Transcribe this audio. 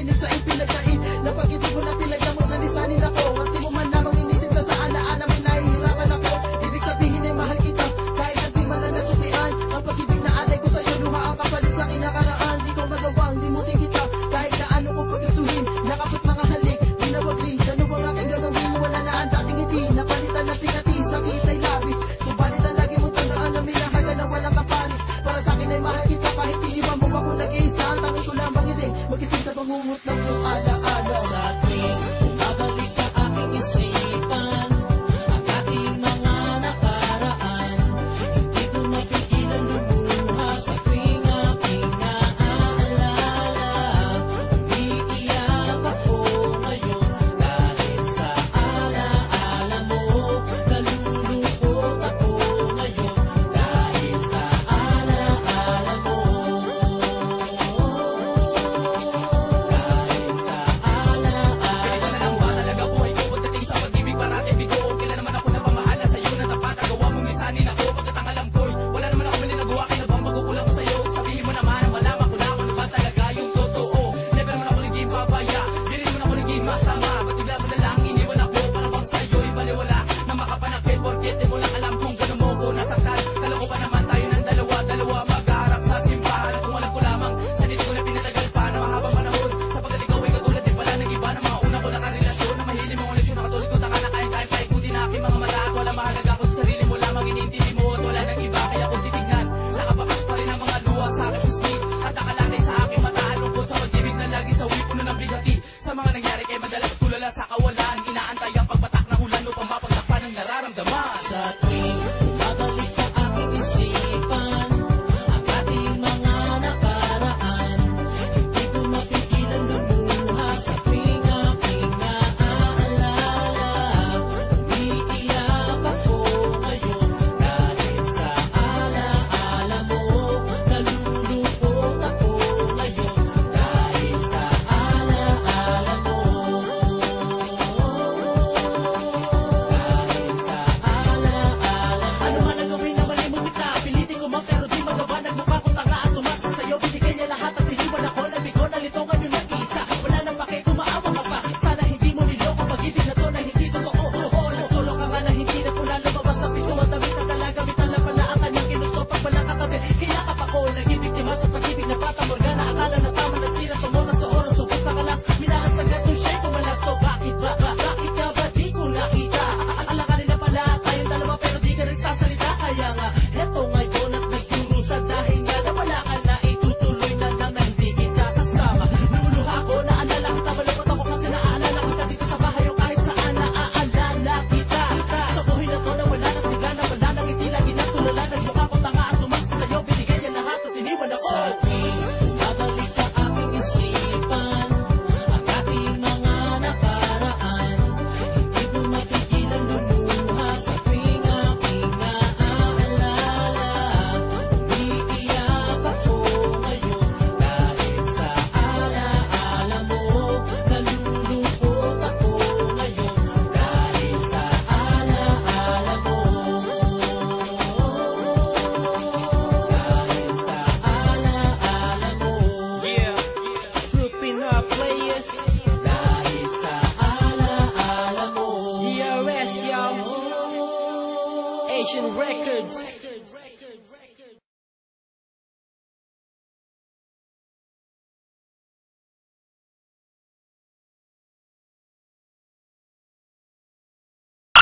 narinig sa ipinagkait na pag-ibig mo na pinagdamot na lisanin ako. At di mo man lamang inisip na sa alaala may nahihirapan ako. Ibig sabihin ay mahal kita kahit ang di man na nasukian. Ang pag-ibig na alay ko sa'yo, luha ang kapalit sa kinakaraan. Di ko magawang limutin kita kahit na ano ko pagkasuhin. Nakapot mga halik, di na wagli. Ano bang aking gagawin? Wala na ang dating ngiti. Napalitan ng pingati, sakit ay labis. Subalit ang lagi mong tandaan na minahaga na walang kapalis. Para sa akin ay mahal kita kahit iniwan mo ako nag-iisa. Ang tangin ko lamang hiling mag-isip sa bangungot ng iyong alaala. Sa tuwing bumabalik sa aking isipan ang ating mga nakaraan, hindi ko mapigilan lumuha sa tuwing aking naaalala. Umiiyak ako ngayon dahil sa alaala mo. Nalulungkot ako ngayon dahil sa alaala mo. Dahil sa alaala. Ganito na lang ba talaga buhay ko pagdating sa pag-ibig? Parating bigo, kailan naman ako napamahala sa'yo na tapat? Agawa mong lisanin ako pagkat ang alam ko'y wala naman ako mali nagawa. Kinabang magkukulang ko sa'yo. Sabihin mo naman na malaman ko na kung ano ba talaga yung totoo. Never man ako naging babaya, di rin man ako naging masama. Ba't bigla mo na lang iniwan ako? Para bang sa'yo'y baliwala na makapanakit? Porket di mo lang alam kung gano'n mo ko nasaktan. Kala ko pa naman tayo ng dalawa magharap sa simbahan. Kung alam ko lamang sa dito ko na pinatagal pa na mahabang panahon. Sapagkat ikaw ay katulad din pala ng iba ng mga una ko na karelasyon. Na mahilig mong leksyon na katulad ko taka na kaya paikuti na aking mga mata. At wala mahalaga ko sa sarili mo lamang iniintindi mo. At wala nang iba kaya kung titignan nakabakas pa rin ang mga luha sa aking pusi. At akalatay sa aking mata alungkot sa pag-ibig na lagi sa puno ng bigati. Sa mga nangyari kay madalas tulala sa kawalan. Inaantay ang pagpatak ng ulan upang mapagtakpan ang nararamdaman. Sa tuwing bumabalik sa aking isipan ang ating mga nakaraan, hindi ko mapigilan lumuha sa tuwing aking naaalala. Umiiyak ako ngayon dahil sa alaala mo. Nalulungkot ako ngayon dahil sa alaala mo. Dahil sa alaala. Ano man ang gawin na mali mo kita, pilitin ko man pero di magawa. Nagmukha ko tanga at tumasa sa'yo. Binigay niya lahat at iniwan ako. Nabigo, nalitongan yung nag-isa. Wala nang pake, kumaawa ka pa. Sana hindi mo niloko pag-ibig na to na hindi totoo. Oo, nagsolo ka nga na hindi na pula lumabas na pito. At damit na talaga, mitala pala ang kanyang ginusto. Pag wala katabi, kaya kapako nagibiktima sa pag-ibig na Fata Morgana. Akala na tama na sira, tumura sa oras, sugot sa kalas. Minalasagad yung siya'y tumalas. So bakit ba? Bakit nga ba di ko nakita? Alakarin na pala tayong dalawa pero di ka rin sasalita. Kaya nga, heto ngayon at nagdurusa dahil nga nawala ka na. Itutuloy na lang na hindi kita kasama. Lumuluha ako, naalala kita. Malungkot ako kasi naaalala kita dito sa bahay o kahit saan naaalala kita. Sa buhay na to na wala na sigla na wala nang ngiti. Lagi na tulala, nagmukha ko tanga at tumasa sa'yo. Binigay niya lahat at iniwan ako. Sa tuwing bumabalik sa aking isipan ang ating mga nakaraan, hindi ko mapigilan lumuha sa tuwing aking naaalala. Umiiyak ako ngayon dahil sa alaala mo. Nalulungkot ako ngayon dahil sa alaala mo. Dahil sa alaala mo. Yeah, grouping up players. Dahil sa alaala mo. DRS, y'all. Asian Records.